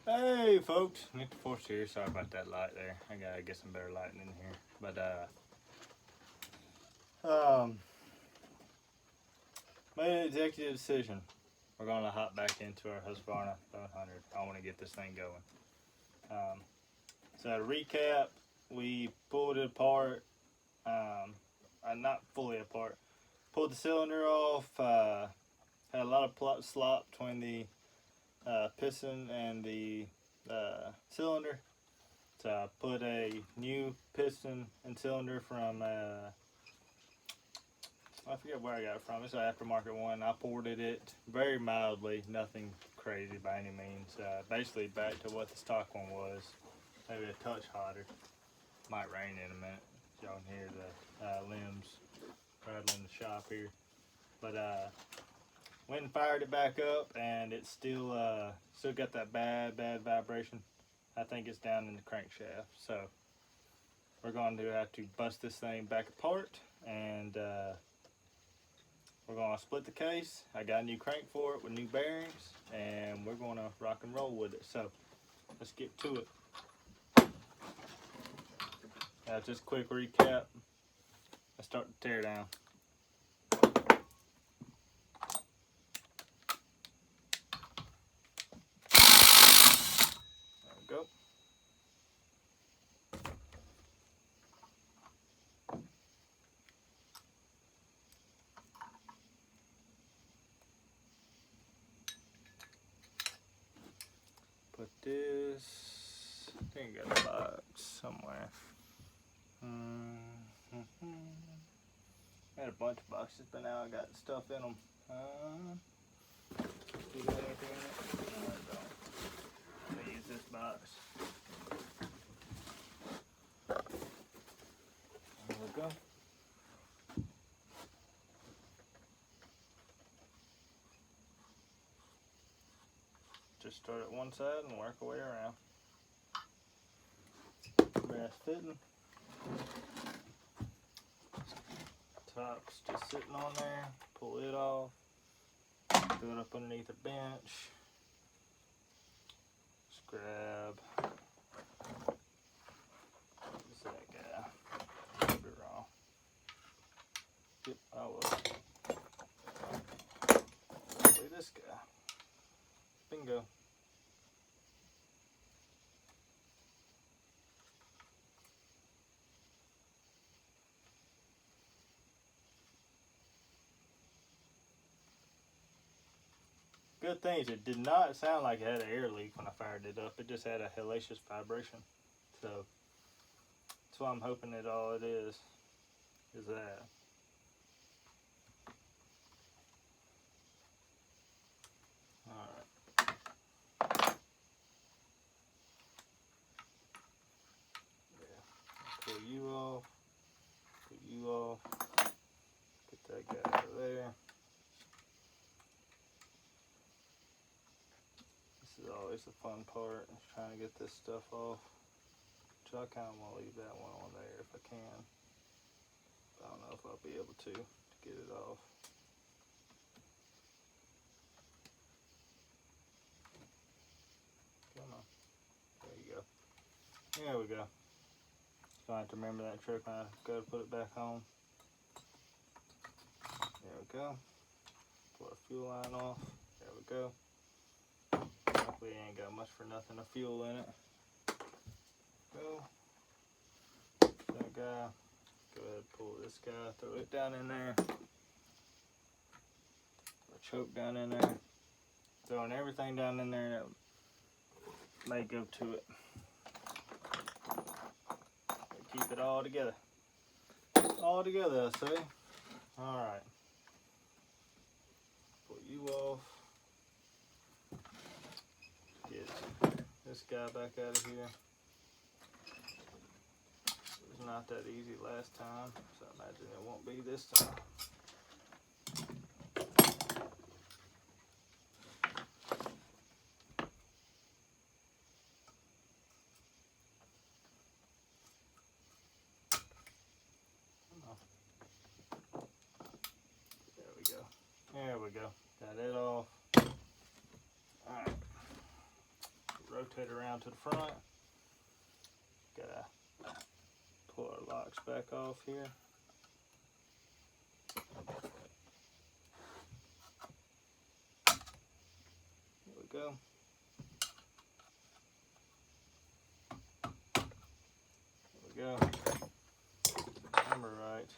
Hey folks, Nick the Force here. Sorry about that light there. I gotta get some better lighting in here. But made an executive decision. We're gonna hop back into our Husqvarna 700. I want to get this thing going. So to recap, we pulled it apart. Not fully apart. Pulled the cylinder off. Had a lot of slop between the piston and the cylinder. So I put a new piston and cylinder from I forget where I got it from. It's an aftermarket one. I ported it very mildly, nothing crazy by any means. Basically back to what the stock one was, maybe a touch hotter. Might rain in a minute. Y'all can hear the limbs rattling the shop here. But went and fired it back up, and it's still got that bad vibration. I think it's down in the crankshaft. So we're going to have to bust this thing back apart, and we're going to split the case. I got a new crank for it with new bearings, and we're going to rock and roll with it. So let's get to it. Just a quick recap. Let's start the tear down. There we go. Put this, I think I got a box somewhere. I had a bunch of boxes, but now I got stuff in them. Do you got anything in it? No, I don't. I'm gonna use this box. There we go. Just start at one side and work our way around. Brass fitting. Top's just sitting on there. Pull it off. Throw it up underneath the bench. Just grab. What's that guy? Could be wrong. Yep, I will. Look at this guy. Bingo. Good things, it did not sound like it had an air leak when I fired it up. It just had a hellacious vibration. So that's why I'm hoping that all it is that. Alright. Yeah. Pull you off. Put you off. Get that guy out of there. This is always the fun part, is trying to get this stuff off. So I kind of want to leave that one on there if I can. But I don't know if I'll be able to get it off. Come on. There you go. There we go. So I have to remember that trick when I go to put it back on. There we go. Pull our fuel line off. There we go. Hopefully it ain't got much for nothing of fuel in it. Go. That guy. Go ahead and pull this guy. Throw it down in there. Choke down in there. Throwing everything down in there that may go to it. Keep it all together. All together, I say. Alright. Pull you off. Get this guy back out of here. It was not that easy last time, so I imagine it won't be this time. There we go. Got it off. Alright. rotate around to the front. Gotta pull our locks back off here. There we go. There we go. Number right.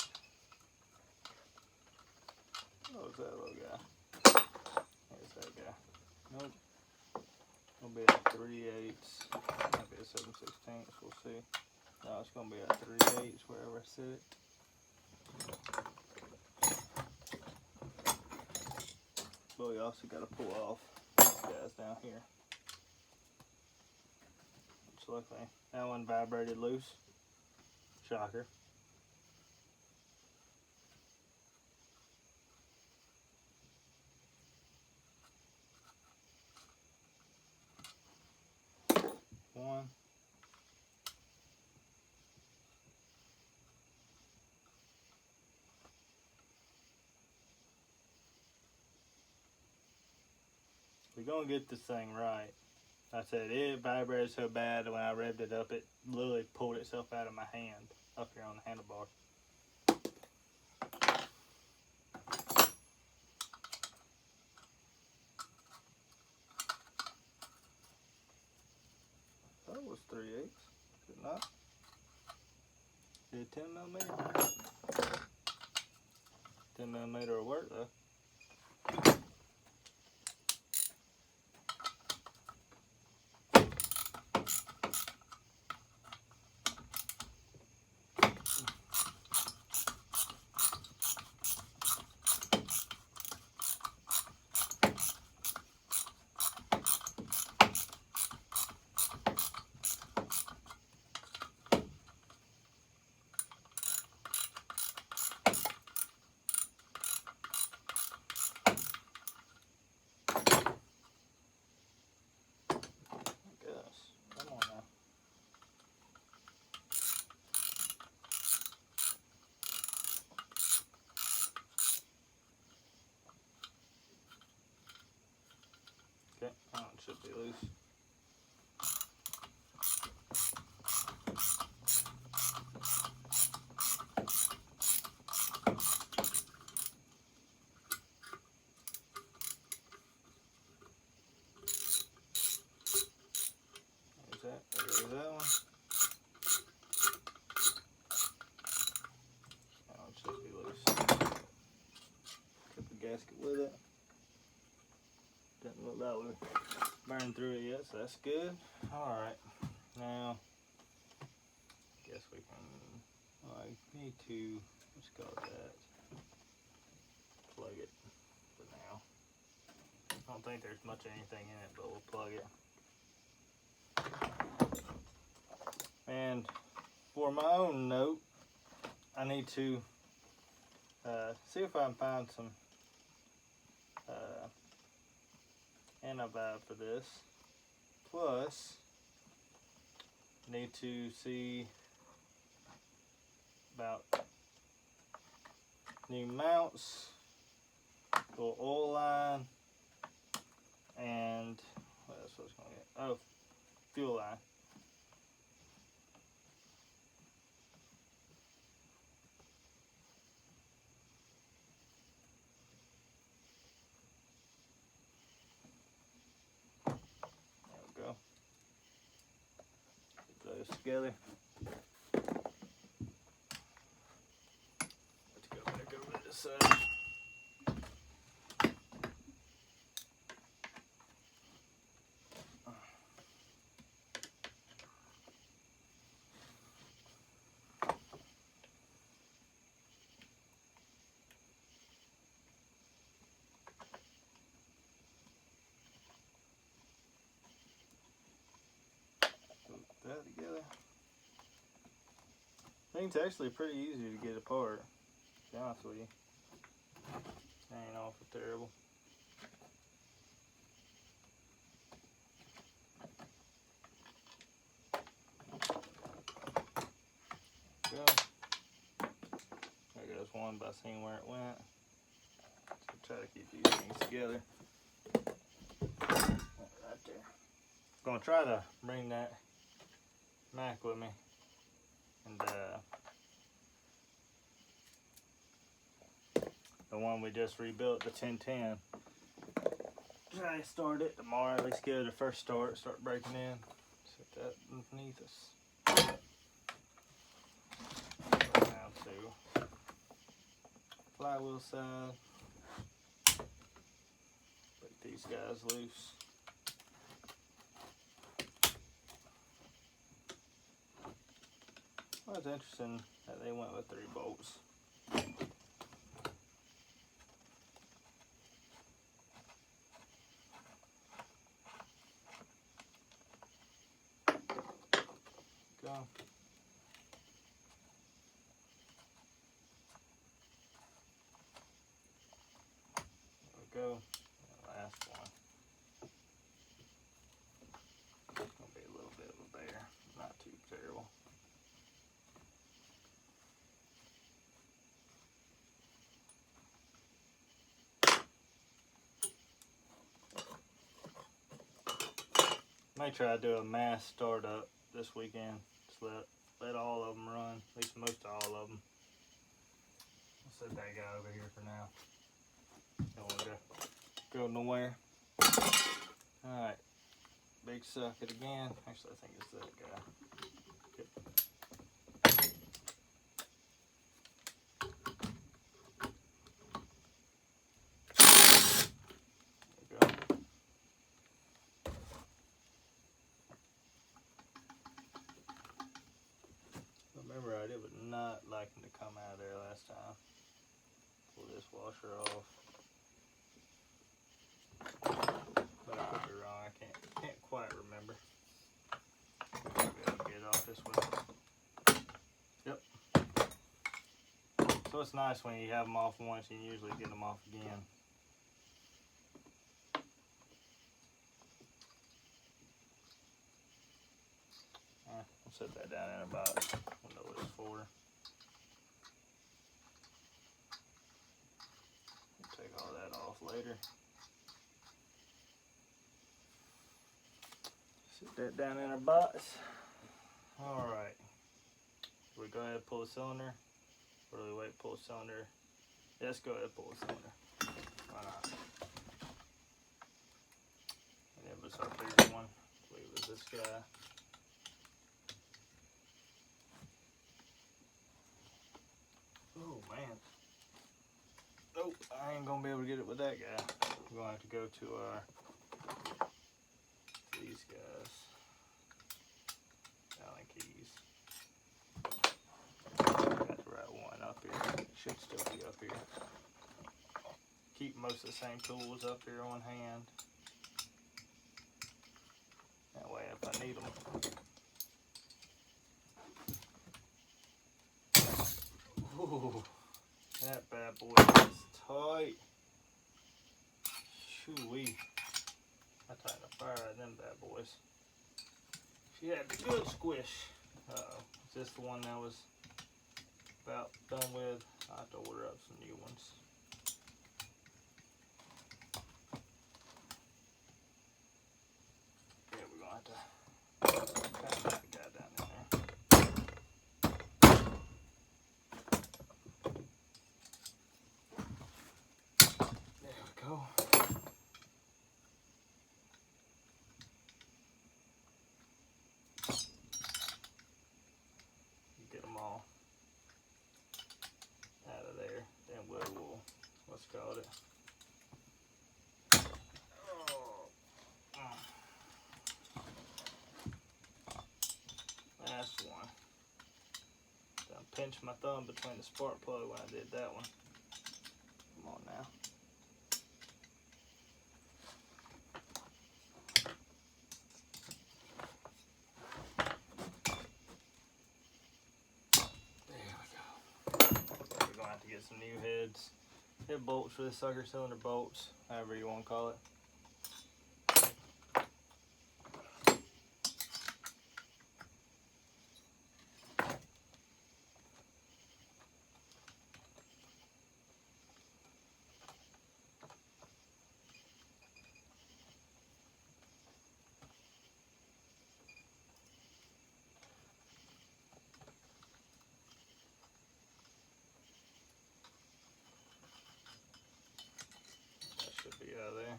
What was that little guy? There's that guy. Nope. It'll be at 3/8. Might be a 7/16. We'll see. No, it's gonna be at 3/8 wherever I set it. But we also got to pull off these guys down here. Which luckily that one vibrated loose. Shocker. One. We're gonna get this thing right. I said it vibrated so bad when I revved it up, it literally pulled itself out of my hand up here on the handlebar. That was 3/8. Did not. Did 10mm? 10mm will work though. Okay, that one should be loose. There's that. There goes that one. That one should be loose. Put the gasket with it. Doesn't look like we burned through it yet, so that's good. Alright, now guess we can, I need to, let's call that, plug it for now. I don't think there's much of anything in it, but we'll plug it. And for my own note, I need to see if I can find some anti-vibe for this. Plus, need to see about new mounts, little oil line, and what else was going to get? Oh, fuel line. Together. Let's go back over to this side. Put that together. I think it's actually pretty easy to get apart, to be honest with you. Ain't awful terrible. Go. There goes one by seeing where it went. So try to keep these things together. Right there. Gonna try to bring that Mac with me, and the one we just rebuilt, the 1010. Try to start it tomorrow. At least give it a first start. Start breaking in. Set that underneath us. Down to flywheel side. Break these guys loose. Well, it's interesting that they went with 3 bolts. Go. There we go. And last one. Gonna be a little bit of a bear. Not too terrible. May try to do a mass startup this weekend. Just let all of them run, at least most of all of them. I'll set that guy over here for now. Don't want to go nowhere. Alright, big socket again. Actually, I think it's that guy. Yep. There we go. Remember right, it was not liking to come out of there last time. Pull this washer off. But I could be wrong, I can't quite remember. Maybe I'll get it off this way. Yep. So it's nice when you have them off once, you usually get them off again. I'll set that down in a box. We'll know what it's for. We'll take all that off later. Set that down in a box. Alright. We go ahead and pull the cylinder. Or do we wait, pull the cylinder? Yeah, let's go ahead and pull the cylinder. Why not? And it was our bigger one. I believe it was this guy. Oh man. Nope, I ain't gonna be able to get it with that guy. We're gonna have to go to these guys. Allen keys. Got the right one up here. It should still be up here. Keep most of the same tools up here on hand. That way if I need them. Ooh, that bad boy is tight. Shoo-wee. I tightened the fire out of them bad boys. She had the good squish. Uh-oh. Is this the one that was about done with? I have to order up some new ones. Yeah, we're gonna have to kind of knock the guy down in there. There we go. Get them all out of there. Then we'll what's it called it? Last one. Done pinched my thumb between the spark plug when I did that one. Come on now. There we go. We're gonna have to get some new heads. Head bolts for this sucker, cylinder bolts, however you want to call it. out of there.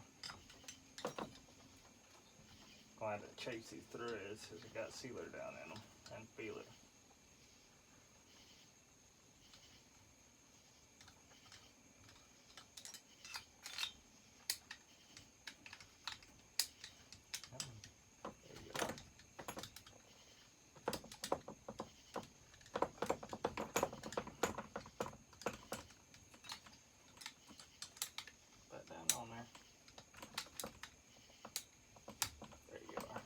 Gonna have to chase these threads because it got sealer down in them and feel it. There you go. Put that down on there. There you are.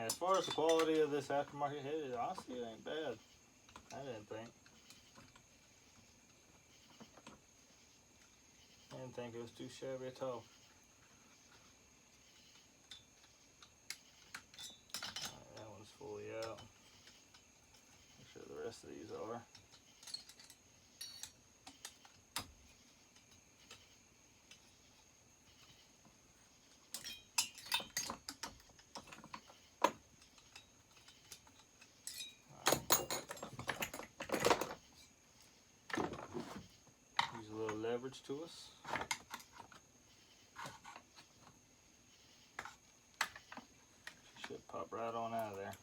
As far as the quality of this aftermarket head, honestly, it ain't bad. I didn't think. I didn't think it was too shabby at all. Alright, that one's fully out. Make sure the rest of these are. Use a little leverage to us. Should pop right on out of there.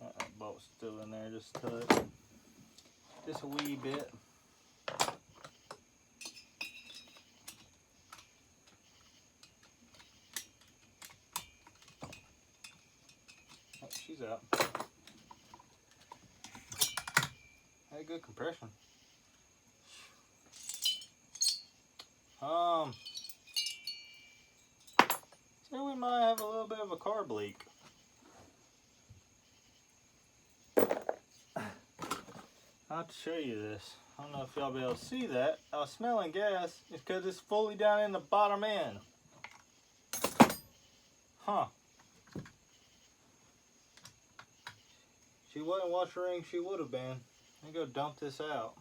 That bolt's still in there just a touch. Just a wee bit. Oh, she's out. Had good compression. So we might have a little bit of a carb leak. I'll have to show you this. I don't know if y'all be able to see that. I was smelling gas. It's because it's fully down in the bottom end. Huh. She wasn't wash ring, she would have been. Let me go dump this out.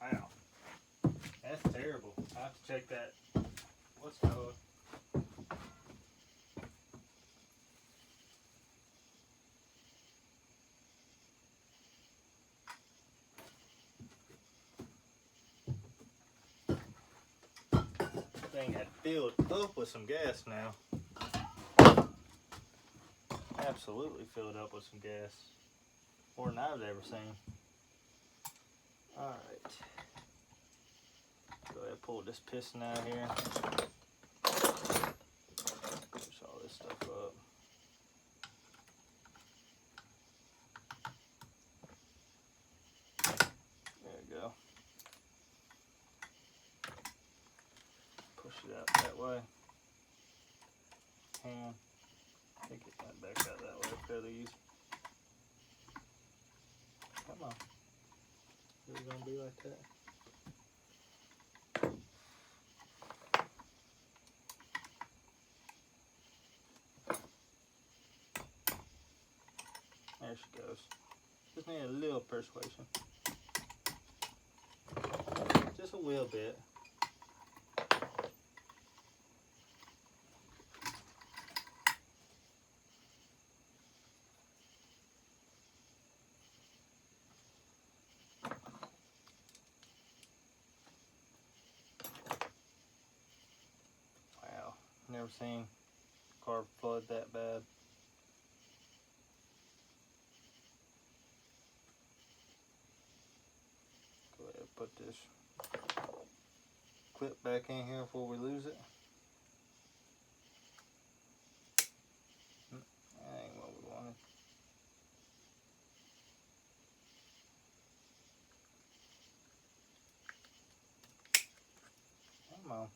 Wow. That's terrible. I have to check that. What's code? Thing had filled up with some gas now. Absolutely filled up with some gas. More than I've ever seen. Alright. Go ahead and pull this piston out of here. Push all this stuff up. There we go. Push it out that way. And take it back out that way fairly easy. Come on. Is it gonna be like that? There she goes. Just need a little persuasion. Just a little bit. Wow, never seen car flood that bad. Go ahead and put this clip back in here before we lose it. That ain't what we wanted. Come on.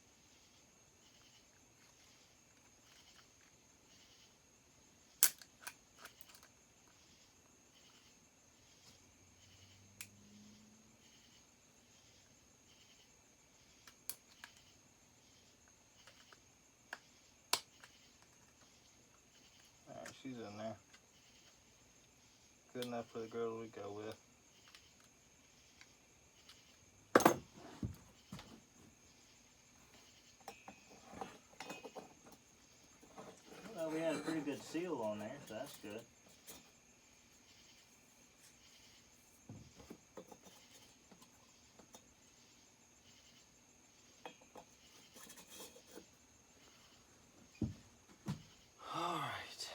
Alright, she's in there. Good enough for the girl we go with. pretty good seal on there, so that's good. Alright,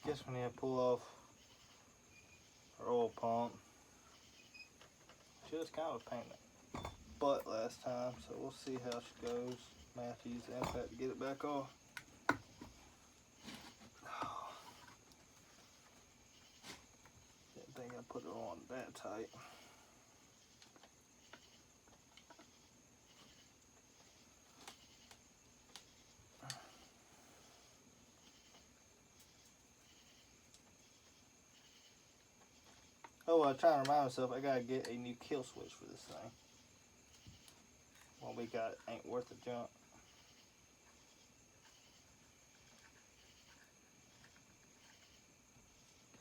guess we need to pull off our oil pump. She was kind of a pain in the butt last time, so we'll see how she goes. May have to use the impact to get it back off. Didn't think I put it on that tight. Oh, I'm trying to remind myself, I gotta get a new kill switch for this thing. What we got ain't worth the junk.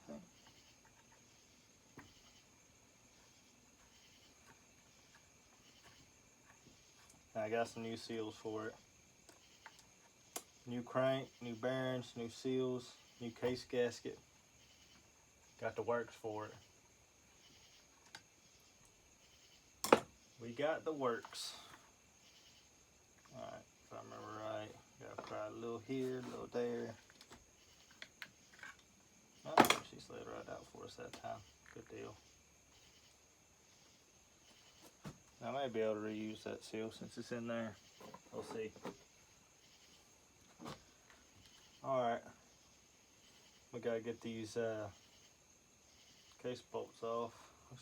Okay. I got some new seals for it. New crank, new bearings, new seals, new case gasket. Got the works for it. We got the works. Alright, if I remember right, gotta try a little here, a little there. Oh, she slid right out for us that time. Good deal. I may be able to reuse that seal since it's in there. We'll see. Alright. We gotta get these case bolts off.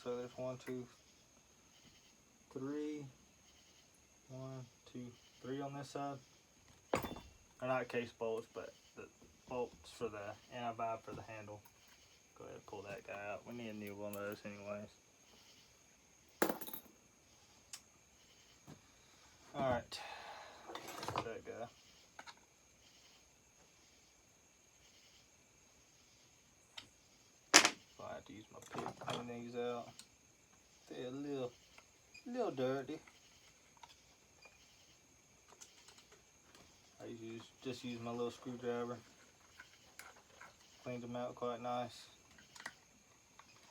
So there's 1, 2, 3. 1, 2, 3 on this side. Or not case bolts, but the bolts for the anti-vibe for the handle. Go ahead and pull that guy out. We need a new one of those anyways. Alright. That's that guy. So I have to use my pick to clean these out. They're a little dirty. I just use my little screwdriver. Cleaned them out quite nice.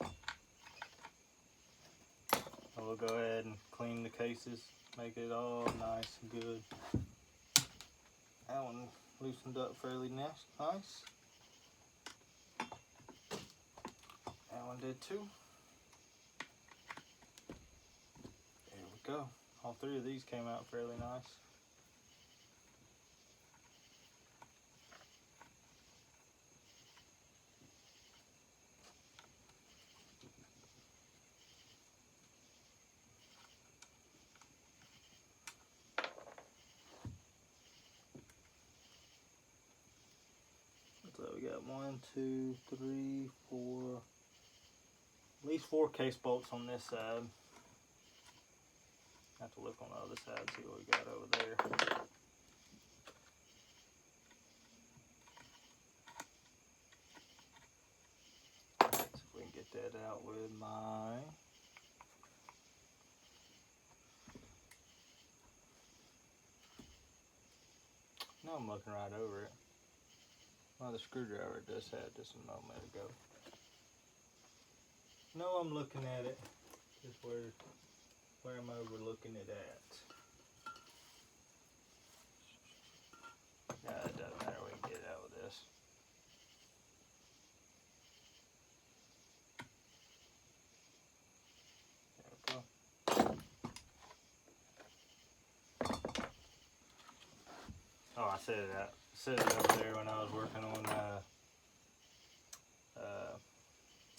I will go ahead and clean the cases, make it all nice and good. That one loosened up fairly nice. That one did too. There we go. All 3 of these came out fairly nice. So we got 1, 2, 3, 4, at least 4 case bolts on this side. Have to look on the other side, see what we got over there. See if we can get that out with my no, I'm looking right over it. Well, the screwdriver just had just a moment ago. No, I'm looking at it. Just where am I overlooking it at? Yeah, it doesn't matter. We can get it out with this. There we go. Oh, I set it up there when I was working on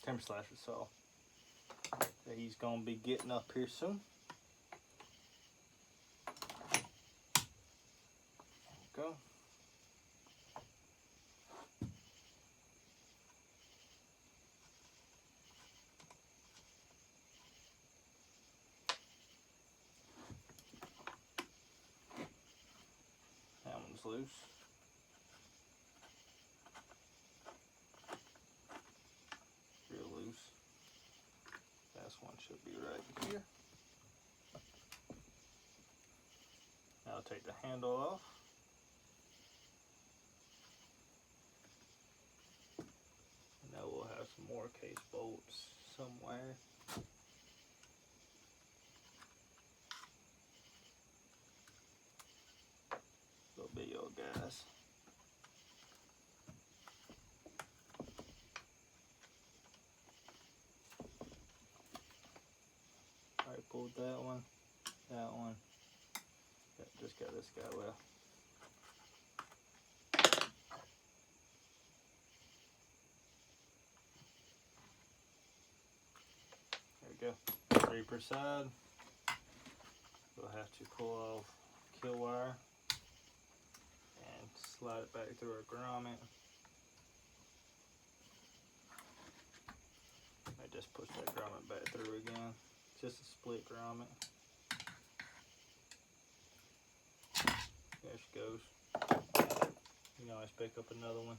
timber slasher saw. So he's gonna be getting up here soon. There we go. That one's loose. Real loose. This one should be right here. Now I'll take the handle off. somewhere. Little bitty old guys. Already pulled that one, that one. Just got this guy left. There we go. 3 per side. We'll have to pull off kill wire and slide it back through our grommet. I just push that grommet back through again. Just a split grommet. There she goes. You can always pick up another one.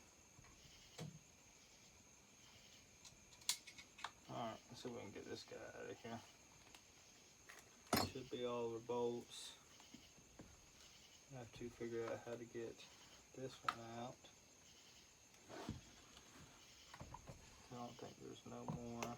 Alright, let's see if we can get this guy out of here. Should be all the bolts. I have to figure out how to get this one out. I don't think there's no more.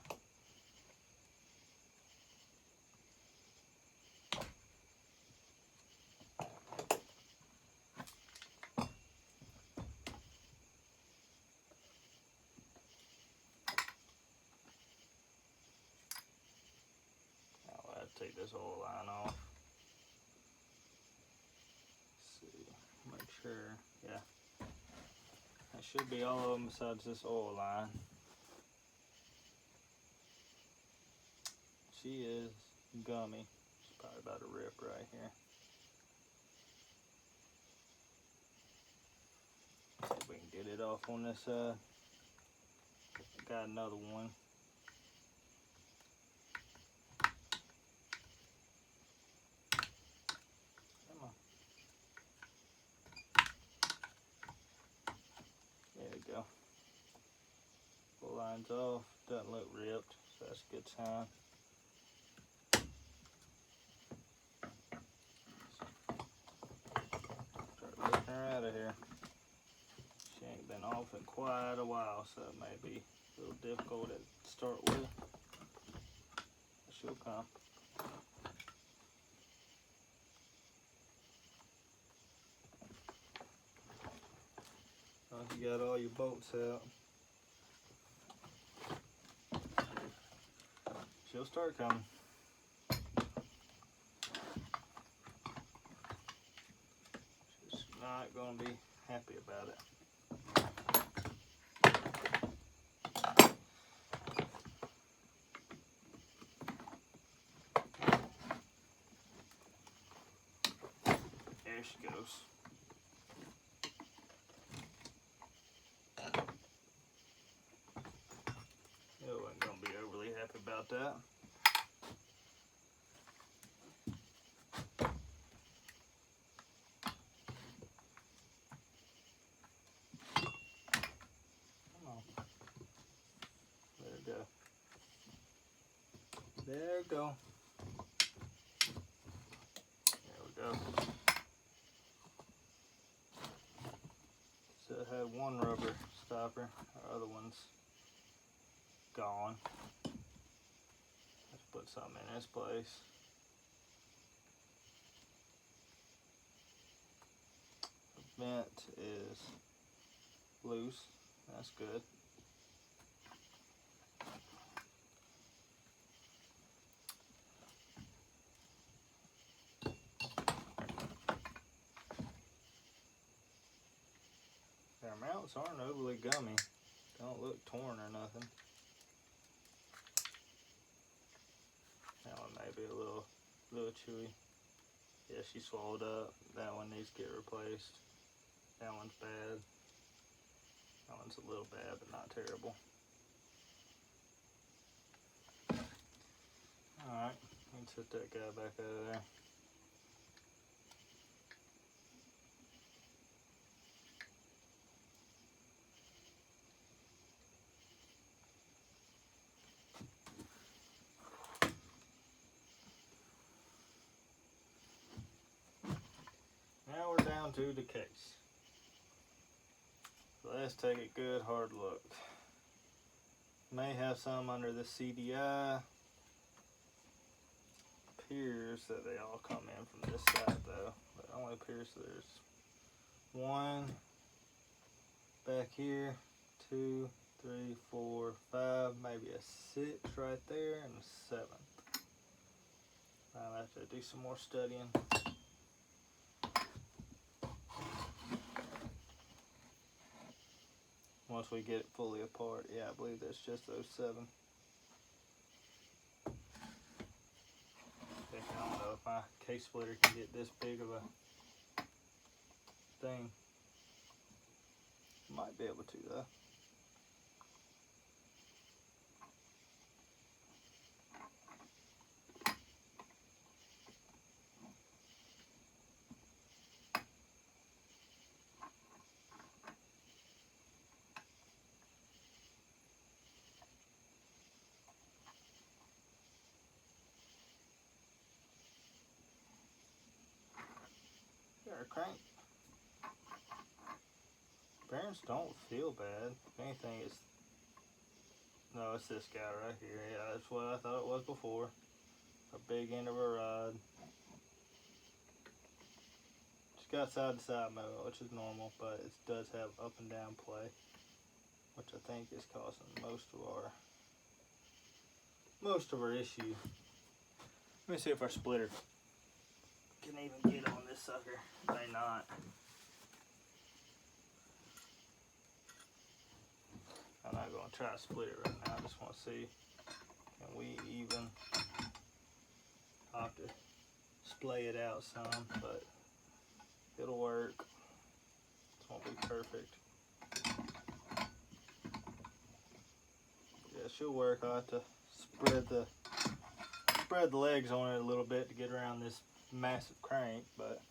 I'll have to take this oil line off. Let's see, make sure, yeah. That should be all of them besides this oil line. She is gummy. She's probably about to rip right here. See if we can get it off on this side. Got another one. Come on. There we go. Full line's off. Doesn't look ripped, so that's a good sign. Start lifting her out of here. She ain't been off in quite a while, so it may be a little difficult to start with. But she'll come. Once you got all your bolts out, she'll start coming. She's not going to be happy about it. There she goes. I wasn't going to be overly happy about that. Come on. There we go. There we go. There we go. So it had one rubber stopper, our other one's gone. Let's put something in its place. The vent is loose. That's good. Their mounts aren't overly gummy. Don't look torn or nothing. That one may be a little chewy. Yeah, she swallowed up. That one needs to get replaced. That one's bad. That one's a little bad, but not terrible. Alright, let's set that guy back out of there. Now we're down to the case. So let's take a good hard look. May have some under the CDI. Appears that they all come in from this side though. But it only appears there's one back here, 2, 3, 4, 5, maybe a 6 right there, and a 7. I'll have to do some more studying. Once we get it fully apart, yeah, I believe that's just those 7. I don't know if my case splitter can get this big of a thing. Might be able to though. Our crank bearings don't feel bad. If anything, it's this guy right here. Yeah, that's what I thought it was before. A big end of a rod. It's got side to side movement, which is normal, but it does have up and down play, which I think is causing most of our issue. Let me see if our splitter can even get on this sucker. May not. I'm not going to try to split it right now. I just want to see, can we even, I'll have to splay it out some, but it'll work. This won't be perfect. Yeah, it should work. I'll have to spread the legs on it a little bit to get around this massive crank, but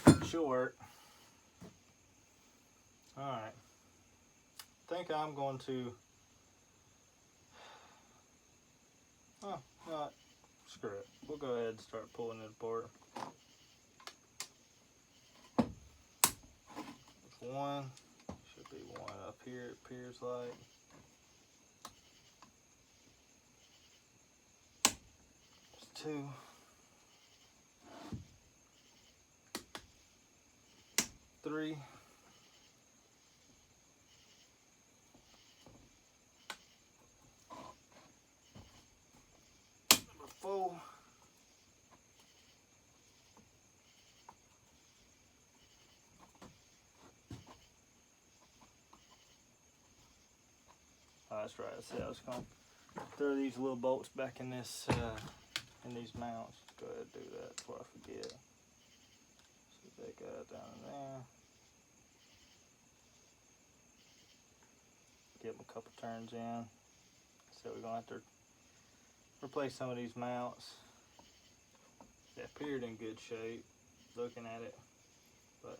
it should work. Alright. I think I'm going to, no, screw it. We'll go ahead and start pulling it apart. There's one, should be one up here, it appears like. There's 2. 3. 4. Oh, that's right. See, I was going to throw these little bolts back in this, in these mounts. Go ahead and do that before I forget. See that guy down in there. Give them a couple turns in. So we're going to have to replace some of these mounts. They appeared in good shape looking at it, but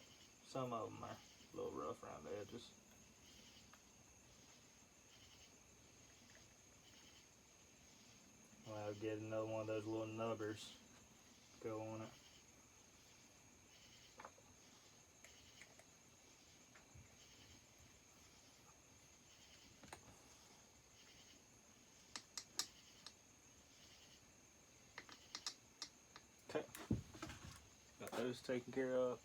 some of them are a little rough around the edges. Well, I'll get another one of those little nubbers to go on it. Okay, got those taken care of.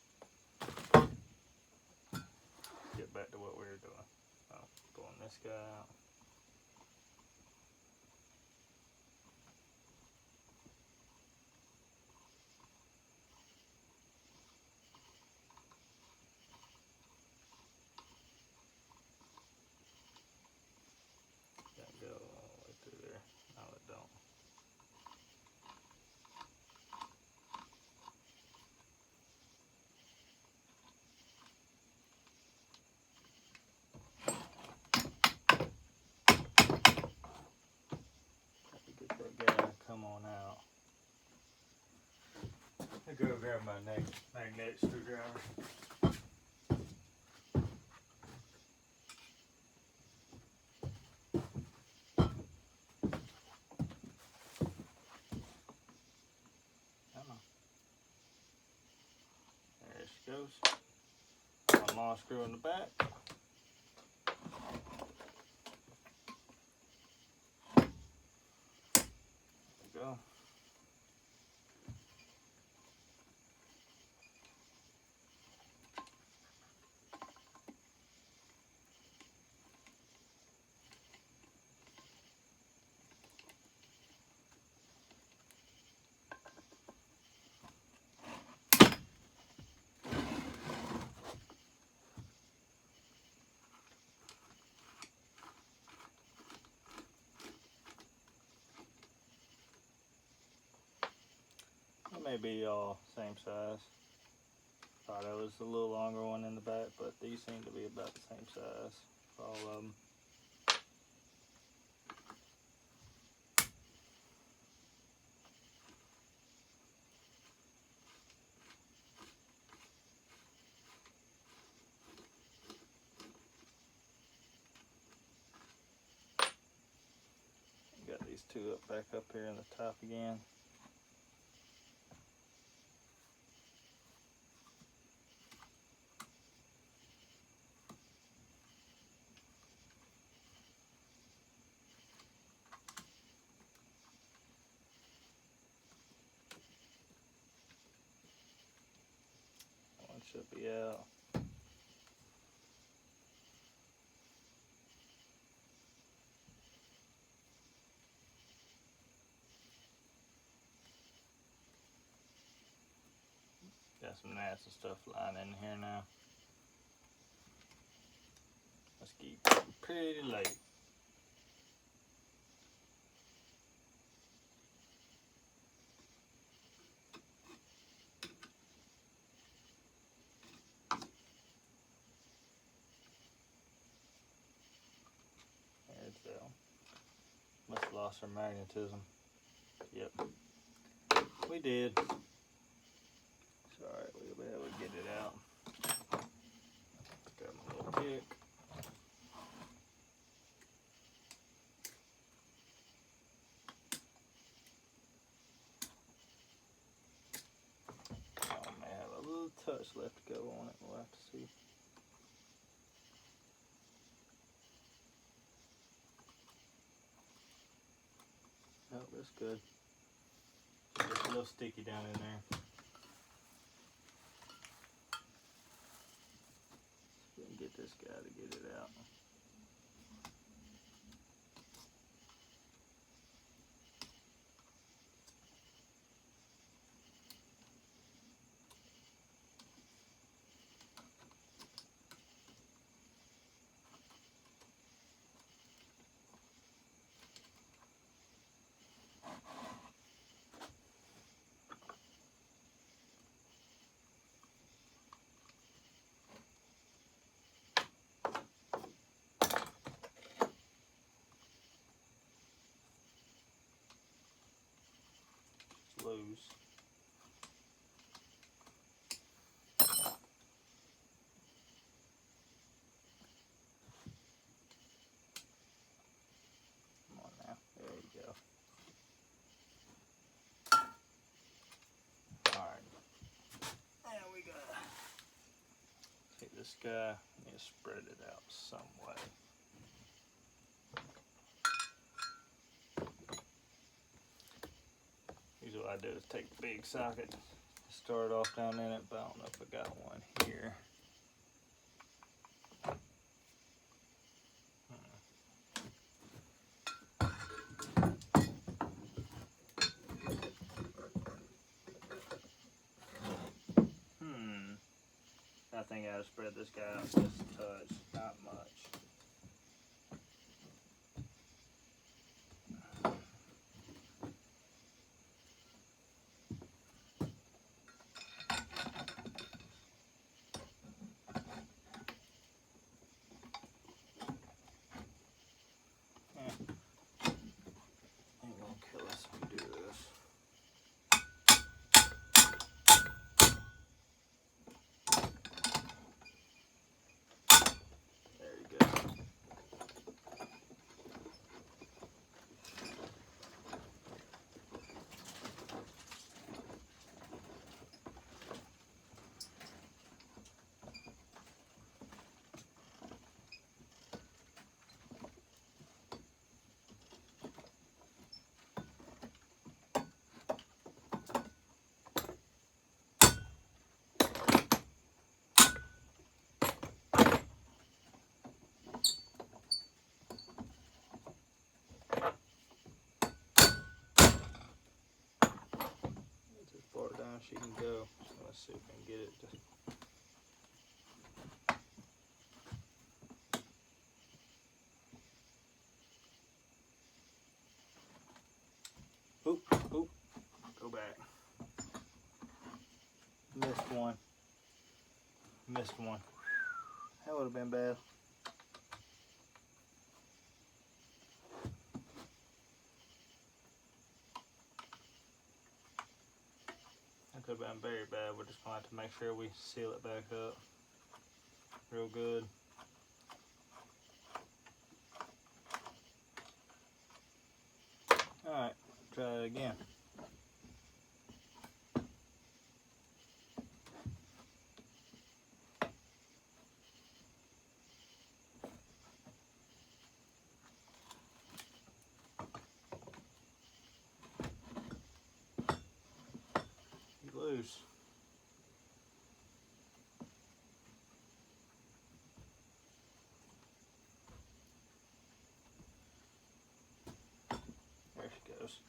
Get back to what we were doing. Pulling this guy out. That go all the way through there. No, it don't. Get that guy to come on out. I'll go grab my magnetic screwdriver. There she goes. One more screw in the back. may be all same size. Thought it was a little longer one in the back, but these seem to be about the same size for all of them. Got these two back up here in the top again. One should be out. Got some gnats and stuff lying in here now. Let's keep pretty late. There's must have lost our magnetism. Yep, we did. It's alright, we'll be able to get it out. Got my little pick. Oh, I may have a little touch left to go on it, we'll have to see. Oh, that's good. It's a little sticky down in there. We can get this guy to get it out. It's loose. Come on now, there you go. Alright. Now we gotta take this guy and spread it out some way. Usually what I do is take the big socket, start off down in it, but I don't know if I got one here. I think I gotta spread this guy out just a touch, not much. Ain't gonna kill us if we do this. There you go. Down she can go. So let's see if we can get it to. Oop, oop, go back. missed one. That would have been bad. That could have been very bad. We're just going to have to make sure we seal it back up real good. Alright, try it again. Loose. There she goes.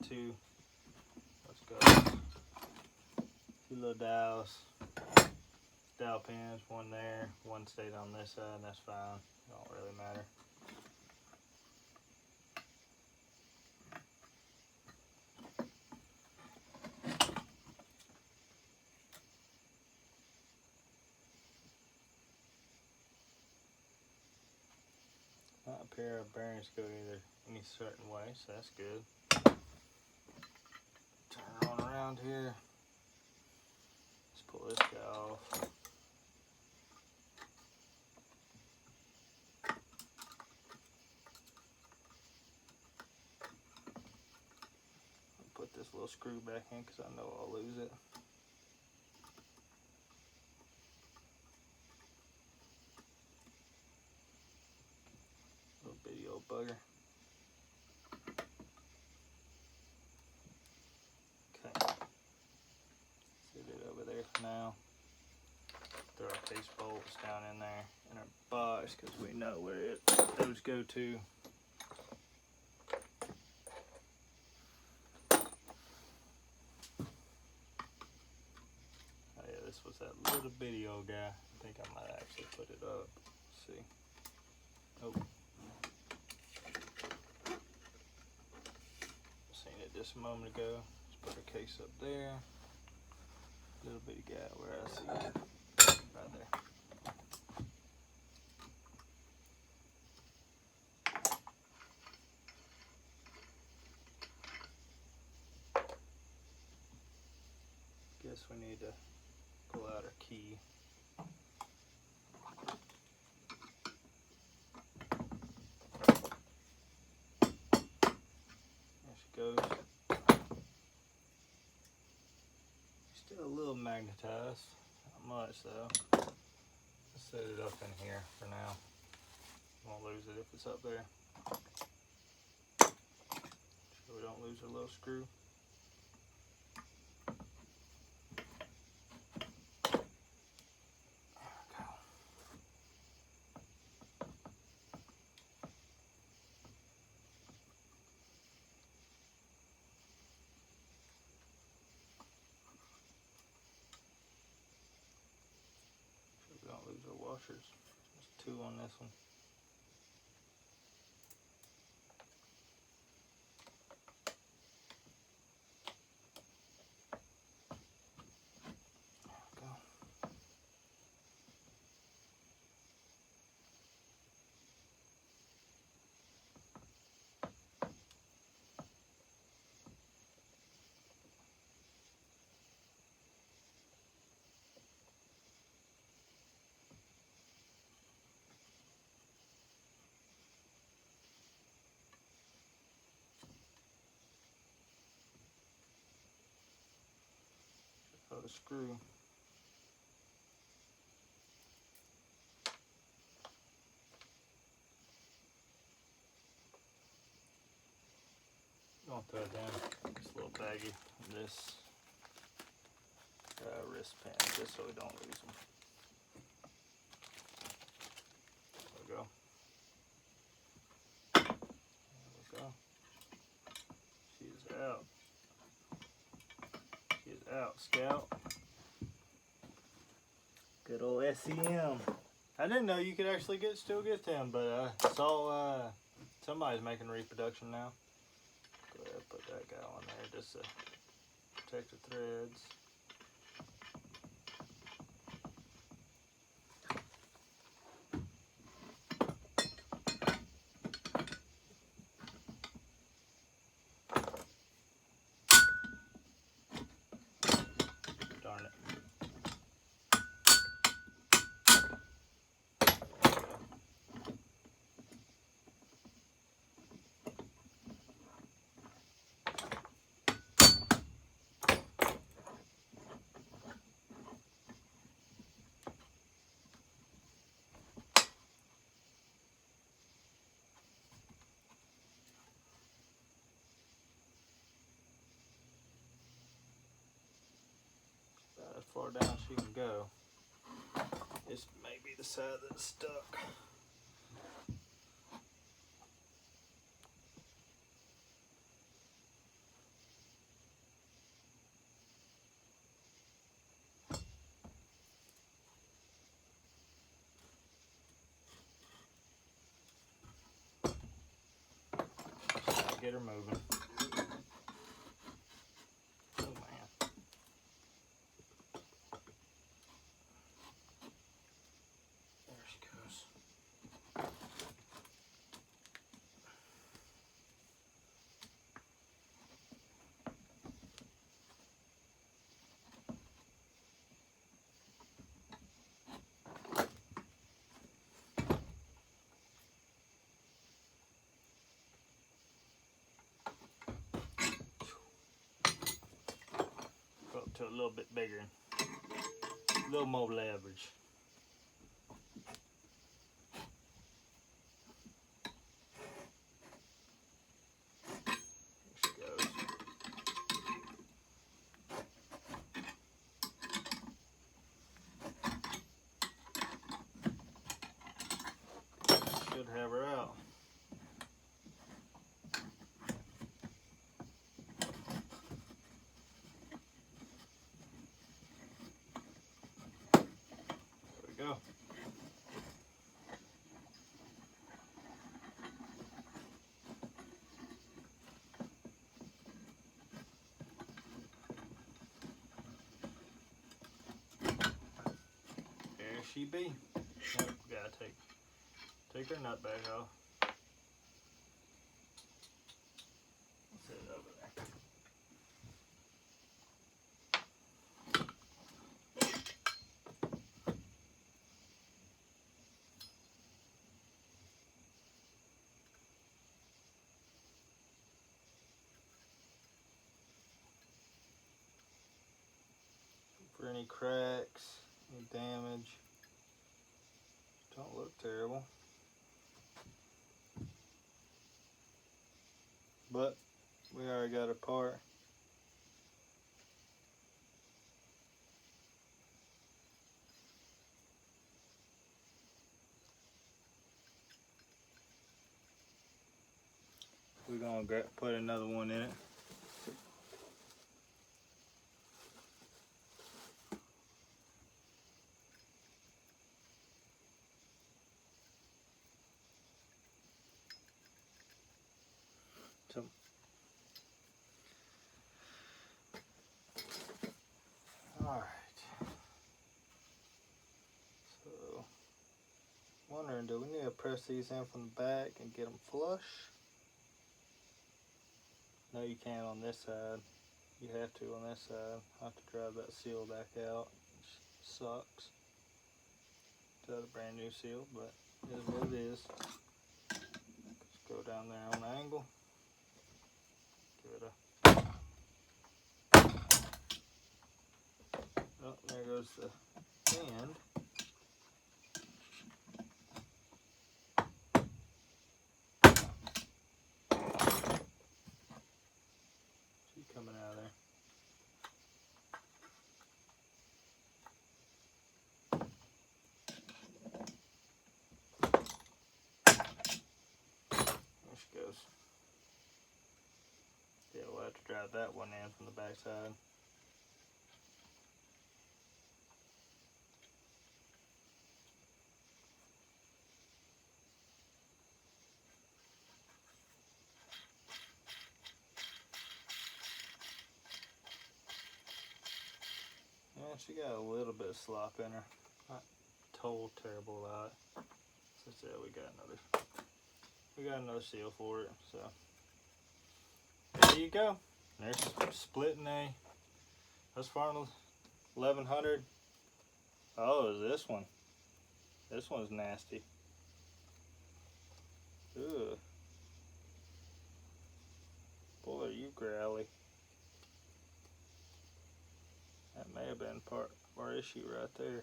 Two, let's go, two little dowels, dowel pins, one there, one stayed on this side, and that's fine, don't really matter. Not appear our bearings go either any certain way, so that's good. Turn on around here. Let's pull this guy off. I'll put this little screw back in because I know I'll lose it. Little bitty old bugger. Now, throw our case bolts down in there in our box because we know where those go to. Oh yeah, this was that little bitty old guy. I think I might actually put it up. Let's see. Oh. Seen it just a moment ago. Let's put our case up there. Little bitty guy where I see it, right there. Guess we need to pull out our key. There she goes. Still a little magnetized, not much though. Let's set it up in here for now. Won't lose it if it's up there. So we don't lose our little screw. Washers. There's two on this one. There we go. For the screw. Don't throw it down. It's a little baggy. This wrist pins just so we don't lose them. There we go. There we go. She's out. She's out, Scout. Good old SEM. I didn't know you could actually still get them, but I saw somebody's making reproduction now. Go ahead and put that guy on there just to protect the threads. Darn it. As far down as she can go. This may be the side that's stuck. Get her moving. Oh man. There she goes. Go up to a little bit bigger. A little more leverage. Should have her out. There we go. There she be. Nope, gotta take her nut back off. Set it over there. For any cracks, any damage. Don't look terrible. But we already got her part. We're gonna put another one in it. So, all right. So, wondering, do we need to press these in from the back and get them flush? No, you can't on this side. You have to on this side. I have to drive that seal back out. Which sucks. Got a brand new seal, but it is what it is. Just go down there on an angle. Give it a. Oh, there goes the end. She's coming out of there. slide that one in from the back side. Yeah, she got a little bit of slop in her. Not total terrible lot. So yeah, we got another seal for it. So there you go. There's splitting a Husqvarna 1100. Oh, is this one? This one's nasty. Ugh. Boy, are you growly. That may have been part of our issue right there.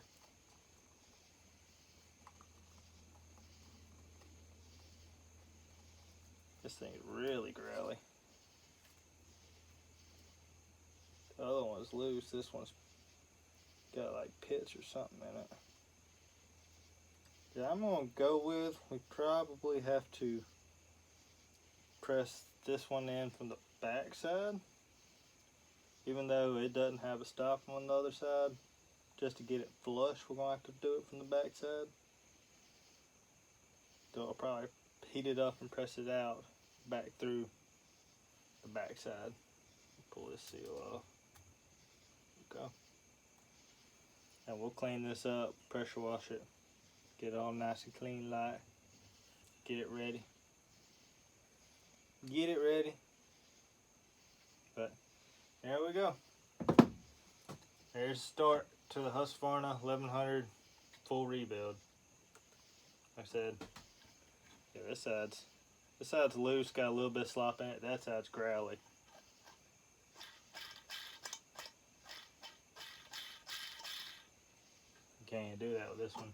This thing is really growly. The other one's loose. This one's got like pits or something in it. Yeah, I'm gonna go with, we probably have to press this one in from the back side, even though it doesn't have a stop on the other side. Just to get it flush, we're gonna have to do it from the back side. So I'll probably heat it up and press it out back through the back side. Pull this seal off. Okay. And we'll clean this up, pressure wash it, get it all nice and clean light, get it ready. Get it ready. But there we go. There's the start to the Husqvarna 1100 full rebuild. Like I said, yeah, this side's loose, got a little bit of slop in it. That side's growly. You can't even do that with this one.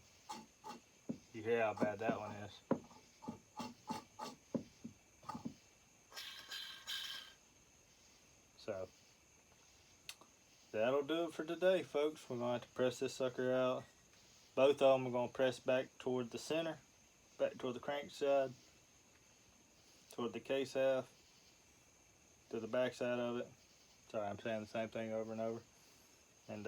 You hear how bad that one is. So that'll do it for today, folks. We're gonna have to press this sucker out. Both of them are gonna press back toward the center, back toward the crank side, toward the case half, to the back side of it. Sorry, I'm saying the same thing over and over. And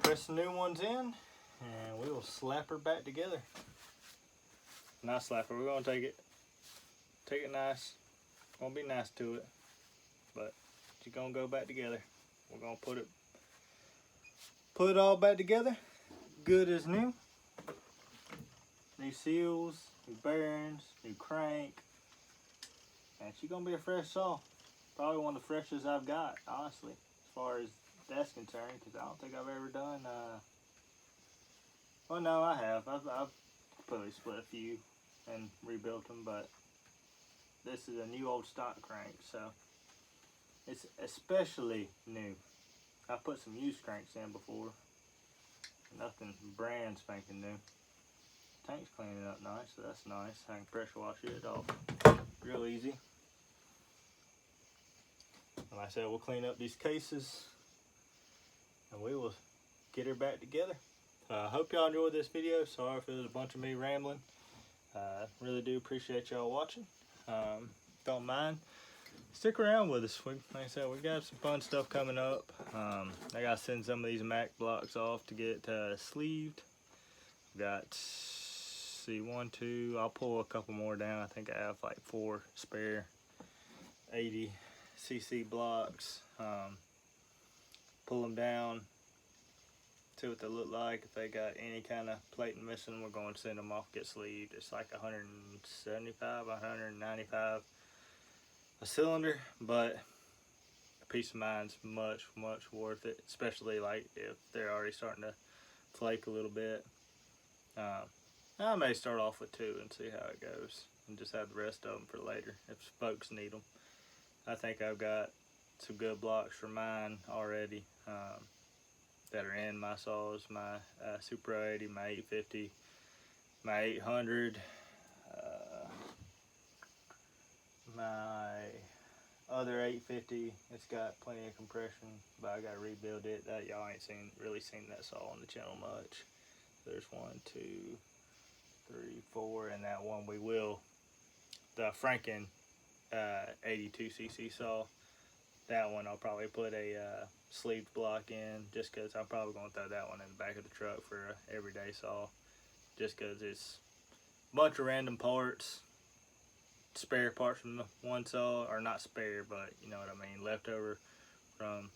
press the new ones in, and we will slap her back together. Not slap her. We're gonna take it nice. Gonna be nice to it, but she's gonna go back together. We're gonna put it all back together, good as new. New seals, new bearings, new crank, and she's gonna be a fresh saw. Probably one of the freshest I've got, honestly, as far as that's concerned, because I don't think I've ever done. Well, no, I have. I've probably split a few and rebuilt them, but this is a new old stock crank, so it's especially new. I put some used cranks in before. Nothing brand spanking new. Tank's cleaning up nice, so that's nice. I can pressure wash it off real easy. And like I said, we'll clean up these cases and we will get her back together. I hope y'all enjoyed this video. Sorry if it was a bunch of me rambling. Really do appreciate y'all watching. Don't mind. Stick around with us. Like I said, we got some fun stuff coming up. I gotta send some of these Mac blocks off to get sleeved. Got, see, 1, 2. I'll pull a couple more down. I think I have like 4 spare 80cc blocks. Pull them down, see what they look like. If they got any kind of plating missing, we're going to send them off, get sleeved. It's like 175, 195 a cylinder, but a peace of mind's much worth it, especially like if they're already starting to flake a little bit. I may start off with 2 and see how it goes, and just have the rest of them for later if folks need them. I think I've got some good blocks for mine already that are in my saws, my Super 80, my 850, my 800, my other 850. It's got plenty of compression, but I gotta rebuild it. That y'all ain't really seen that saw on the channel much. There's 1, 2, 3, 4, and that one we will, the Franken 82cc saw. That one I'll probably put a sleeved block in, just because I'm probably going to throw that one in the back of the truck for a everyday saw, just because it's a bunch of random parts, spare parts from the one saw, or not spare, but you know what I mean, leftover from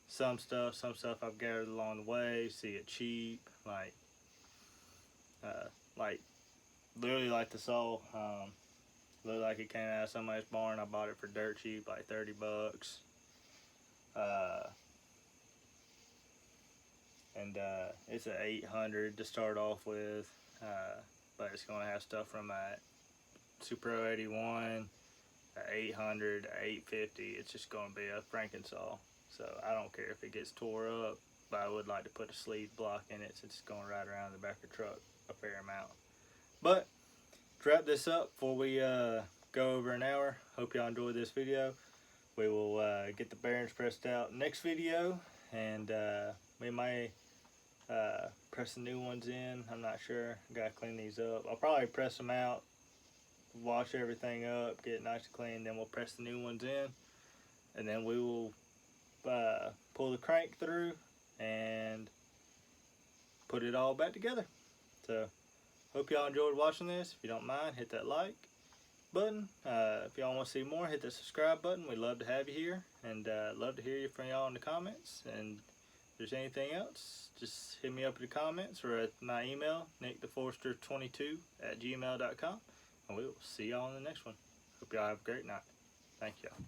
some stuff I've gathered along the way, see it cheap, like literally like the saw, looked like it came out of somebody's barn. I bought it for dirt cheap, like 30 bucks. It's an 800 to start off with, but it's going to have stuff from a Supro 81, a 800, a 850. It's just going to be a Frankensaw. So I don't care if it gets tore up, but I would like to put a sleeve block in it since it's going right around the back of the truck a fair amount. But to wrap this up before we go over an hour, hope y'all enjoyed this video. We will get the bearings pressed out next video, and we may press the new ones in. I'm not sure. Gotta clean these up. I'll probably press them out, wash everything up, get it nice and clean, then we'll press the new ones in, and then we will pull the crank through and put it all back together. So hope y'all enjoyed watching this. If you don't mind, hit that like button. If y'all want to see more, hit the subscribe button. We'd love to have you here, and love to hear from y'all in the comments. And if there's anything else, just hit me up in the comments or at my email, nicktheforester22@gmail.com, and we will see y'all in the next one. Hope y'all have a great night. Thank y'all.